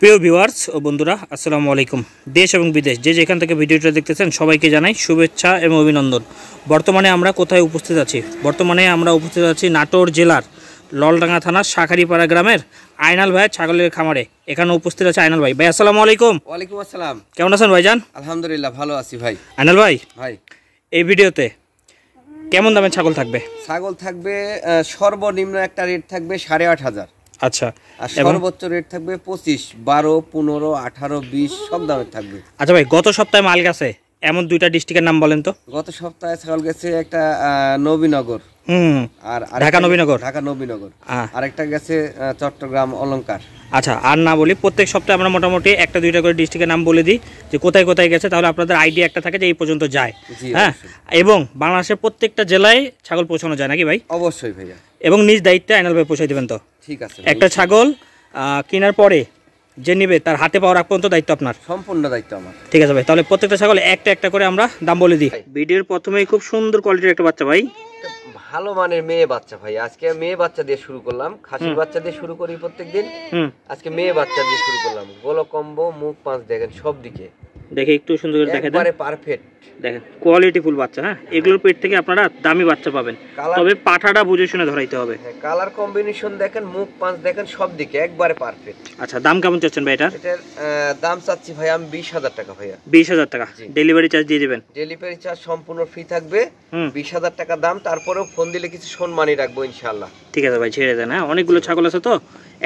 প্রিয় ভিউয়ার্স ও বন্ধুরা, আসসালামু আলাইকুম। দেশ এবং বিদেশ যে যেখান থেকে ভিডিওটা দেখতেছেন সবাইকে জানাই শুভেচ্ছা এবং অভিনন্দন। বর্তমানে আমরা কোথায় উপস্থিত আছি? বর্তমানে আমরা উপস্থিত আছি নাটোর জেলার ললডাঙ্গা থানার শাখারিপাড়া গ্রামের আইনাল ভাইয়ের ছাগলের খামারে। এখানে উপস্থিত আছে আইনাল ভাই। ভাই আসসালামু আলাইকুম। ওয়ালাইকুম আসসালাম। কেমন আছেন ভাইজান? আলহামদুলিল্লাহ ভালো আছি ভাই। আইনাল ভাই, ভাই এই ভিডিওতে কেমন দামের ছাগল থাকবে? ছাগল থাকবে সর্বনিম্ন একটা রেট থাকবে 8,500। আচ্ছা, আর সর্বোচ্চ রেট থাকবে 25, 12, 15, 18, 20 সব দামের থাকবে। আচ্ছা ভাই, গত সপ্তাহে মাল গেছে এমন দুইটা ডিস্ট্রিক্টের নাম বলেন তো। গত সপ্তাহে ছাগল গেছে একটা নবীনগর, আর ঢাকা নবীনগর, আর একটা গেছে চট্টগ্রাম অলংকার। আচ্ছা, আর না বলি, প্রত্যেক সপ্তাহে আমরা মোটামুটি একটা দুইটা করে ডিস্ট্রিক্টের নাম বলে দিই যে কোথায় কোথায় গেছে, তাহলে আপনাদের আইডিয়া একটা থাকে যে এই পর্যন্ত যায়। হ্যাঁ, এবং বাংলাদেশের প্রত্যেকটা জেলায় ছাগল পৌঁছানো যায় নাকি ভাই? অবশ্যই ভাইয়া। এবং নিজ দায়িত্বে আইনাল ভাই পৌঁছাই দেবেন তো? ঠিক আছে। একটা ছাগল কেনার পরে যে নিবে তার হাতে পাওয়ার আগ পর্যন্ত দায়িত্ব আপনার? সম্পূর্ণ দায়িত্ব আমার। ঠিক আছে ভাই, তাহলে প্রত্যেকটা ছাগল একটা একটা করে আমরা দাম বলে দিই। ভিডিওর প্রথমেই খুব সুন্দর কোয়ালিটির একটা বাচ্চা ভাই, ভালো মানের মেয়ে বাচ্চা ভাই। আজকে মেয়ে বাচ্চা দিয়ে শুরু করলাম, খাসির বাচ্চা দিয়ে শুরু করি প্রত্যেকদিন। আজকে মেয়ে বাচ্চা দিয়ে শুরু করলাম। গোলো কম্বো, মুখ পাঁচ দেখেন সব দিকে, দেখে একটু সুন্দর করে দেখে দেন, একবারে পারফেক্ট। দেখেন কোয়ালিটি ফুল বাচ্চা। হ্যাঁ, এগুলোর পেট থেকে আপনারা দামি বাচ্চা পাবেন, তবে পাঠাটা বুঝে শুনে ধরাইতে হবে। কালার কম্বিনেশন দেখেন, মুখ পাঁচ দেখেন সব দিকে একবারে পারফেক্ট। আচ্ছা, দাম কেমন চাচ্ছেন ভাই এটার? এটার দাম চাচ্ছি ভাই আমি 20,000 টাকা ভাইয়া। 20,000 টাকা ডেলিভারি চার্জ দিয়ে দিবেন? ডেলিভারি চার্জ সম্পূর্ণ ফ্রি থাকবে। 20,000 টাকা দাম, তারপরেও ফোন দিলে কিছু সম্মানই রাখবো ইনশাআল্লাহ। ঠিক আছে ভাই, ছেড়ে দেন। হ্যাঁ, অনেকগুলো ছাগল আছে তো,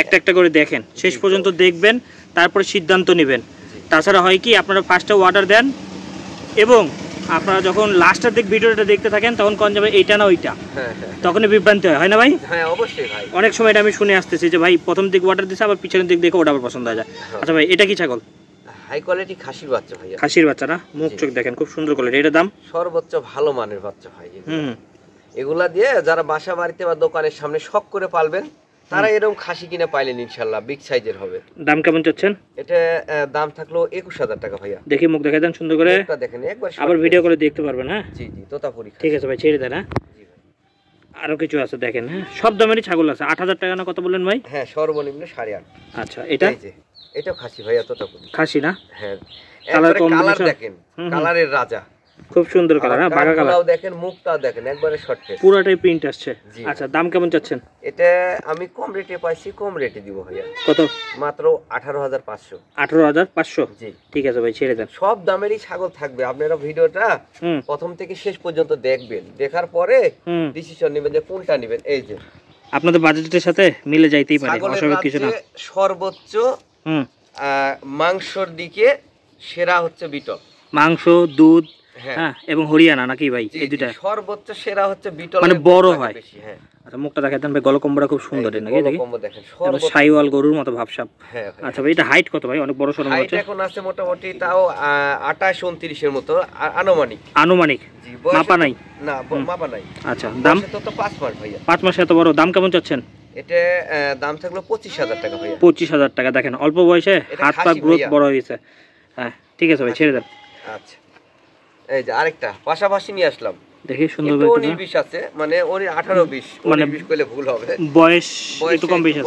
একটা একটা করে দেখেন, শেষ পর্যন্ত দেখবেন, তারপরে সিদ্ধান্ত নেবেন। তাছাড়া হয় কি, আপনারা ফার্স্টে অর্ডার দেন এবং আপনারা যখন লাস্টের দিক ভিডিওটা দেখতে থাকেন তখন কোন যাবে এইটা না ওইটা, তখনই বিভ্রান্তি হয় না ভাই? হ্যাঁ অবশ্যই ভাই। অনেক সময় এটা আমি শুনে আসতেছি যে ভাই প্রথম দিক অর্ডার দিচ্ছে, আবার পিছনের দিক দেখে ওটা আবার পছন্দ হয়ে যায়। আচ্ছা ভাই, এটা কি ছাগল? হাই কোয়ালিটি খাসির বাচ্চা ভাইয়া। খাসির বাচ্চা না? মুখ চোখ দেখেন খুব সুন্দর কোয়ালিটি। এটার দাম? সর্বোচ্চ ভালো মানের বাচ্চা ভাই। এগুলা দিয়ে যারা বাসা বাড়িতে বা দোকানের সামনে শখ করে পালবেন তারা এরকম খাসি কিনে পাইলেন ইনশাআল্লাহ, বিগ সাইজের হবে। দাম কেমন চাচ্ছেন? এটা দাম থাকলো 21,000 টাকা ভাইয়া। দেখি মুখ দেখাই দেন সুন্দর করে, দেখেন একবার, আবার ভিডিও করে দেখতে পারবেন। হ্যাঁ জি জি, তোতাপুরি। ঠিক আছে ভাই, ছেড়ে দেন। হ্যাঁ, আরো কিছু আছে দেখেন। হ্যাঁ, সব দামেরই ছাগল আছে। 8,000 টাকা না কত বললেন ভাই? হ্যাঁ, সর্বনিম্ন 8.5। আচ্ছা, এটাও খাসি ভাইয়া, তোতাপুরি খাসি না? হ্যাঁ, কালার দেখেন, কালারের রাজা, খুব সুন্দর কালার। হ্যাঁ, বাঘা কালার দেখেন, মুখটাও দেখেন একবারে শর্টকাট, পুরোটাই প্রিন্ট আসছে। আচ্ছা, দাম কেমন চাচ্ছেন? এটা আমি কম রেটে পাইছি, কম রেটে দিব ভাইয়া। কত? মাত্র 18,500। 18,500? জি ঠিক আছে ভাই, ছেড়ে দেন। সব দামেরই ছাগল থাকবে। আপনারা ভিডিওটা প্রথম থেকে শেষ পর্যন্ত দেখবেন, দেখার পরে ডিসিশন নেবেন যে কোনটা নেবেন। এই যে আপনাদের বাজেটের সাথে মিলে যাইতেই পারে, অসুবিধা কিছু না। সর্বোচ্চ মাংসর দিকে সেরা হচ্ছে বিটল মাংস, দুধ, হ্যাঁ, এবং হরিয়ানা নাকি ভাই? এই দুইটা সর্বোচ্চ সেরা হচ্ছে বিটল, মানে বড় হয়। হ্যাঁ, আচ্ছা, মুখটা দেখাতেন ভাই, গলকম্বরা খুব সুন্দর নাকি? দেখেন সাইওয়াল গরুর মতো ভাবসাব। আচ্ছা ভাই, এটা হাইট কত ভাই? অনেক বড় সরো হাইট এখন আছে মোটামুটি তাও 28-29 এর মতো আনুমানিক। জি, মাপা নাই না, মাপা নাই। আচ্ছা, দাম তো 5 মাস ভাইয়া। 5 মাস এত বড়, দাম কেমন চাচ্ছেন? এটা দাম থাকলো 25,000 টাকা ভাইয়া। 25,000 টাকা। দেখেন অল্প বয়সে হাত পা গ্রোথ বড় হয়েছে। হ্যাঁ, ঠিক আছে ভাই, ছেড়ে দেন। আচ্ছা, এই যে আরেকটা পাশাপাশি নিয়ে আসলাম, দেখি সুন্দর করে 19-20 আছে, মানে ওর 18-20, মানে 20 কইলে ভুল হবে, বয়স একটু কম বেশি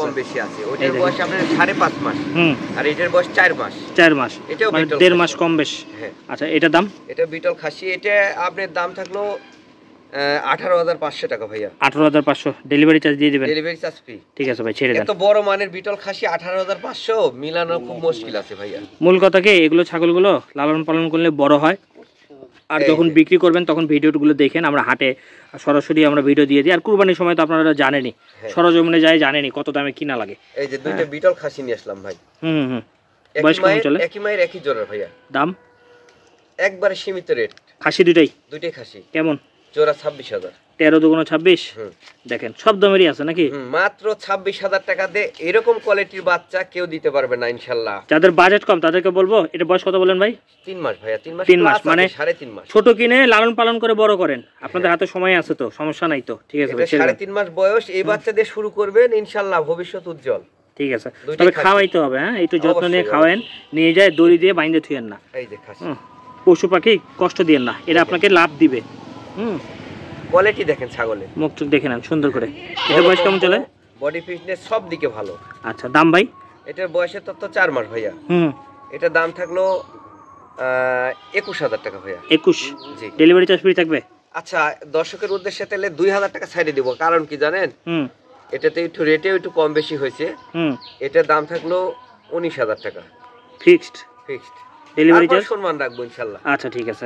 আছে। ওটার বয়স আপনার 5.5 মাস, আর এটার বয়স 4 মাস। 4 মাস, এটাও মানে 1.5 মাস কম বেশ। আচ্ছা, এটা দাম? এটা বিটল খাসি। এটা আপনার দাম থাকলো 18,500 টাকা ভাইয়া। 18,500 ডেলিভারি চার্জ দিয়ে দিবেন? Delivery charge free. ঠিক আছে ভাই, ছেড়ে দেন। এত বড় মানের বিটল খাসি 18,500 মিলানো খুব মুশকিল আছে ভাইয়া। মূল কথা কি, এগুলো ছাগলগুলো লালন পালন করলে বড় হয়, আর যখন বিক্রি করবেন তখন ভিডিওগুলো দেখেন। আমরা হাটে সরাসরি আমরা ভিডিও দিয়ে দিই, আর কুরবানির সময় তো আপনারা জানেনই, সরজমিনে যায় জানেনই কত দামে কিনা লাগে। এই যে দুইটা বিটল খাসি নিয়ে আসলাম ভাই। বয়স কেমন চলে? একই মায়ের একই জোড়া ভাইয়া। দাম একবারে সীমিত রেট। খাসি দুইটাই খাসি। কেমন? জোড়া 26,000। 13 দুগুণ 26। দেখেন সব দামেরই আছে নাকি? মাত্র 26,000 টাকা দিয়ে এরকম কোয়ালিটির বাচ্চা কেউ দিতে পারবে না ইনশাআল্লাহ। যাদের বাজেট কম তাদেরকে বলবো। এটা বয়স কত বলেন ভাই? 3 মাস ভাইয়া। 3 মাস মানে 3.5 মাস। ছোট কিনে লালন পালন করে বড় করেন, আপনাদের হাতে সময় আছে তো, সমস্যা নাই তো। ঠিক আছে ভাই, 3.5 মাস বয়স এই বাচ্চা দিয়ে শুরু করবেন, ইনশাআল্লাহ ভবিষ্যৎ উজ্জ্বল। ঠিক আছে, তবে খাওয়াইতে হবে। হ্যাঁ, একটু যত্ন নিয়ে খাওয়েন, নিয়ে যায় দড়ি দিয়ে বাইন্ধে থুয়েন না। এই যে খাসি, পশু পাখি কষ্ট দিয়েন না, এটা আপনাকে লাভ দিবে। কোয়ালিটি দেখেন ছাগলের, মুখ চোখ দেখে নেন সুন্দর করে। এটা বয়স কেমন চলে? বডি ফিটনেস সব দিকে ভালো। আচ্ছা, দাম ভাই? এটার বয়সের তথ্য 4 মাস ভাইয়া। এটার দাম থাকলো 21,000 টাকা ভাইয়া। 21? জি। ডেলিভারি চার্জ ফ্রি থাকবে? আচ্ছা, দর্শকের উদ্দেশ্যে তাহলে 2,000 টাকা ছাড়ে দিব, কারণ কি জানেন, এটাতে একটু রেটে একটু কম বেশি হয়েছে। এটার দাম থাকলো 19,000 টাকা ফিক্সড। ডেলিভারি চার্জ সম্মান রাখবো ইনশাআল্লাহ। আচ্ছা ঠিক আছে।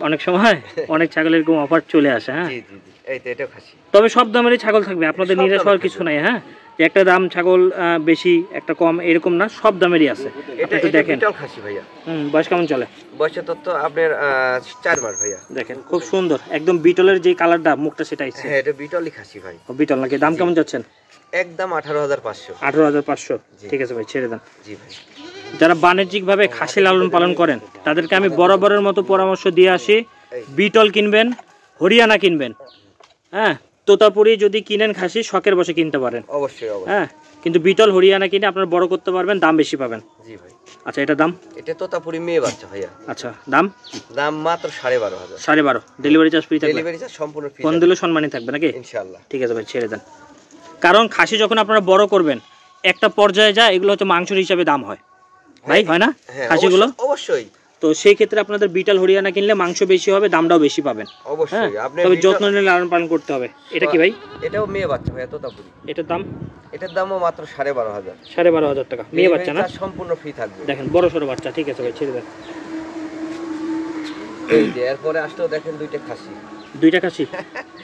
অনেক সময় অনেক ছাগলের এরকম অফার চলে আসে। হ্যাঁ জি জি জি, এই তো এটা খাসি। তবে সব দামেরই ছাগল থাকবে, আপনাদের নিরাশ হওয়ার কিছু নাই। হ্যাঁ, যে একটা দাম ছাগল বেশি একটা কম এরকম না, সব দামেরই আছে। এটা দেখেন বিটল খাসি ভাইয়া। বয়স কেমন চলে? বয়সের তথ্য আপনার 4 মাস ভাইয়া। দেখেন খুব সুন্দর, একদম বিটলের যে কালারটা মুখটা সেটা আছে। হ্যাঁ, এটা বিটলই খাসি ভাই। বিটল নাকি? দাম কেমন যাচ্ছেন? একদম 18,500। 18,500? ঠিক আছে ভাই, ছেড়ে দেন। জি ভাই। যারা বাণিজ্যিকভাবে খাসি লালন পালন করেন তাদেরকে আমি বরাবরের মতো পরামর্শ দিয়ে আসি, বিটল কিনবেন, হরিয়ানা কিনবেন। হ্যাঁ, তোতাপুরি যদি কিনেন খাসি শখের বসে কিনতে পারেন অবশ্যই। হ্যাঁ, কিন্তু বিটল হরিয়ানা কিনে আপনার বড় করতে পারবেন, দাম বেশি পাবেন। জি ভাই। আচ্ছা, এটা দাম? এটা তোতাপুরি মেয়ে বাচ্চা ভাইয়া। আচ্ছা, দাম? দাম মাত্র 12,500। 12,500? ডেলিভারি চার্জ ফ্রি থাকবে? ডেলিভারি চার্জ সম্পূর্ণ ফ্রি। ফোন দিলে সম্মানই থাকবে নাকি? ইনশাআল্লাহ। ঠিক আছে ভাই, ছেড়ে দেন। কারণ খাসি যখন আপনারা বড় করবেন একটা পর্যায়ে যায়, এগুলো হচ্ছে মাংসের হিসাবে দাম হয় ভাই, হয় না খাসিগুলো? অবশ্যই। তো সেই ক্ষেত্রে আপনাদের বিটল হরিয়ানা কিনলে মাংস বেশি হবে, দামটাও বেশি পাবেন। অবশ্যই। তবে যত্ন নিয়ে লালন পালন করতে হবে। এটা কি ভাই? এটাও মেয়ে বাচ্চা ভাই, তোতাপুরি। এটার দাম? এটার দামও মাত্র 12,500। 12,500 টাকা, মেয়ে বাচ্চা না? সম্পূর্ণ ফ্রি থাকবে। দেখেন বড় সরো বাচ্চা। ঠিক আছে ভাই, ছেড়ে দেন। এই যে এরপরে আসলো দেখেন দুইটা খাসি। দুইটা খাসি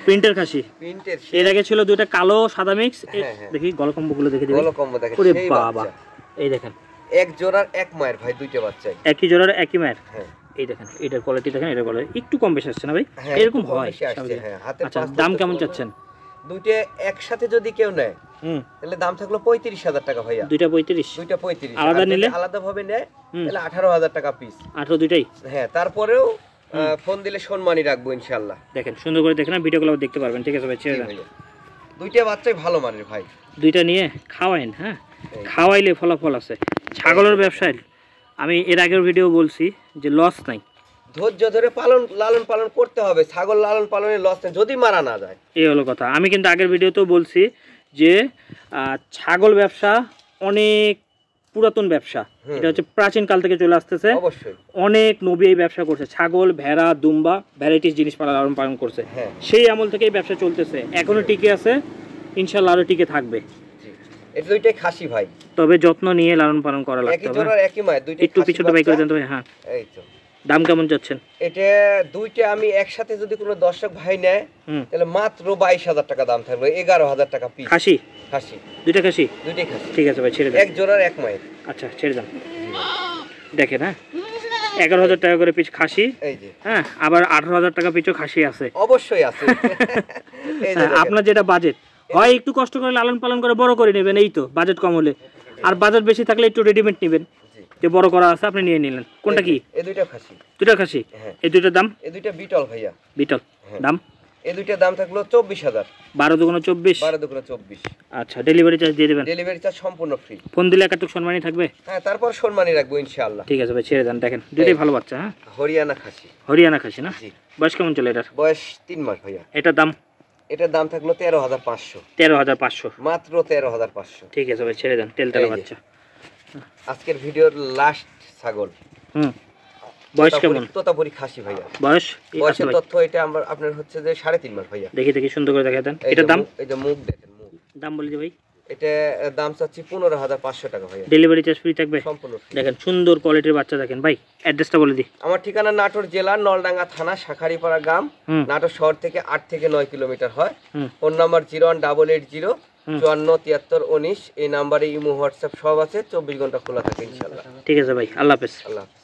প্রিন্টের খাসি? প্রিন্টের। এর আগে ছিল দুইটা কালো সাদা মিক্স। দেখি গলকম্বগুলো দেখে দিই। গলকম্ব দেখেন, ওরে সেই বাবা, এই দেখেন এক জোড়ার এক মায়ের ভাই, দুইটা বাচ্চা একই জোড়ার একই মায়ের। হ্যাঁ, এই দেখেন এটার কোয়ালিটি দেখেন, এটার কোয়ালিটি একটু কম বেশি আসছে না ভাই? এরকম হয়। আচ্ছা, দাম কেমন চাচ্ছেন? দুইটা একসাথে যদি কেউ নেয় তাহলে দাম থাকলো 35,000 টাকা ভাইয়া। দুইটা 35? দুইটা 35। আলাদা নিলে? আলাদা ভাবে নেয় তাহলে 18,000 টাকা পিস। 18 দুইটাই? হ্যাঁ, তারপরেও ফোন দিলে সম্মানই রাখবো ইনশাআল্লাহ। দেখেন সুন্দর করে দেখেন, ভিডিওগুলো দেখতে পারবেন। ঠিক আছে ভাই, ছেড়ে দেন। দুইটা বাচ্চাই ভালো মানের ভাই। দুইটা নিয়ে খাওয়াইন। হ্যাঁ, খাওয়াইলে ফলাফল আছে। ছাগলের ব্যবসায় আমি এর আগের ভিডিও বলছি যে লস নাই, ধৈর্য ধরে লালন পালন করতে হবে। ছাগল লালন পালনে লস নেই যদি মারা না যায়, এই হলো কথা। আমি কিন্তু আগের ভিডিওতেও বলছি যে ছাগল ব্যবসা অনেক পুরাতন ব্যবসা, এটা হচ্ছে প্রাচীন কাল থেকে চলে আসতেছে। অবশ্যই অনেক নবী এই ব্যবসা করছে, ছাগল, ভেড়া, দুম্বা, ভ্যারাইটিস জিনিস লালন পালন করছে। সেই আমল থেকে এই ব্যবসা চলতেছে, এখনো টিকে আছে, ইনশাআল্লাহ আরো টিকে থাকবে। এটা দুইটাই খাসি ভাই, তবে যত্ন নিয়ে লালন পালন করা লাগবে। একই জোড়ার একই মায়ের, দুইটা একটু পিছনে বাই করে দেন তো ভাই। হ্যাঁ, এই তো। দাম কেমন যাচ্ছেন? এটা দুইটা আমি একসাথে যদি কোনো দর্শক ভাই নেয় তাহলে মাত্র 22,000 টাকা দাম থাকবে, 11,000 টাকা পিস। খাসি? খাসি দুইটা খাসি? দুইটাই খাসি। ঠিক আছে ভাই, ছেড়ে দেন। এক জোড়ার এক মায়ের। আচ্ছা, ছেড়ে দেন। দেখেন, হ্যাঁ 11,000 টাকা করে পিস খাসি। এই যে হ্যাঁ, আবার 18,000 টাকা পিছু খাসি আছে। অবশ্যই আছে। আপনার যেটা বাজেট হয়, একটু কষ্ট করে লালন পালন করে বড় করে নেবেন, এই তো বাজেট কম হলে। আর বাজেট বেশি থাকলে একটু রেডিমেড নেবেন, যে বড় করা আছে আপনি নিয়ে নিলেন। কোনটা কি? এই দুইটা খাসি। দুইটা খাসি? এই দুইটার দাম? এই দুইটা বিটল ভাইয়া। বিটল দাম? এই দুইটার দাম থাকলো 24,000। 12 দুগুণে 24? 12 দুগুণে 24। আচ্ছা, ডেলিভারি চার্জ দিয়ে দেবেন? ডেলিভারি চার্জ সম্পূর্ণ ফ্রি। ফোন দিলে একাটুক সম্মানই থাকবে? হ্যাঁ, তারপর সম্মানই রাখবো ইনশাআল্লাহ। ঠিক আছে ভাই, ছেড়ে দেন। দেখেন দুইটাই ভালো বাচ্চা। হ্যাঁ, হরিয়ানা খাসি। হরিয়ানা খাসি না? জি। বয়স কেমন চলে এটার? বয়স 3 মাস ভাইয়া। এটার দাম? এটার দাম থাকলো 13,500। 13,500? মাত্র 13,500। ঠিক আছে ভাই, ছেড়ে দেন। তেলতেলা বাচ্চা। আজকের ভিডিওর লাস্ট ছাগল। বয়স কেমন? তোতাপুরি খাসি ভাইয়া। বয়সের তথ্য এটা আমরা আপনার হচ্ছে যে 3.5 মাস ভাইয়া। দেখি সুন্দর করে দেখাই দেন। এটার দাম? এই যে মুখ দেখেন, মুখ। দাম বলি যে ভাই? এটা দাম চাচ্ছি 15,500 টাকা ভাইয়া। ডেলিভারি চার্জ ফ্রি থাকবে? সম্পূর্ণ ফ্রি। দেখেন সুন্দর কোয়ালিটির বাচ্চা দেখেন ভাই। অ্যাড্রেসটা বলে দিই। আমার ঠিকানা নাটোর জেলা নলডাঙ্গা থানা শাখারিপাড়া গ্রাম। নাটোর শহর থেকে 8 থেকে 9 কিলোমিটার হয়। Phone number 01880 54 73 19। এই নাম্বারে ইমো, হোয়াটসঅ্যাপ সব আছে, 24 ঘন্টা খোলা থাকে ইনশাআল্লাহ। ঠিক আছে ভাই, আল্লাহ হাফেজ। আল্লাহ হাফেজ।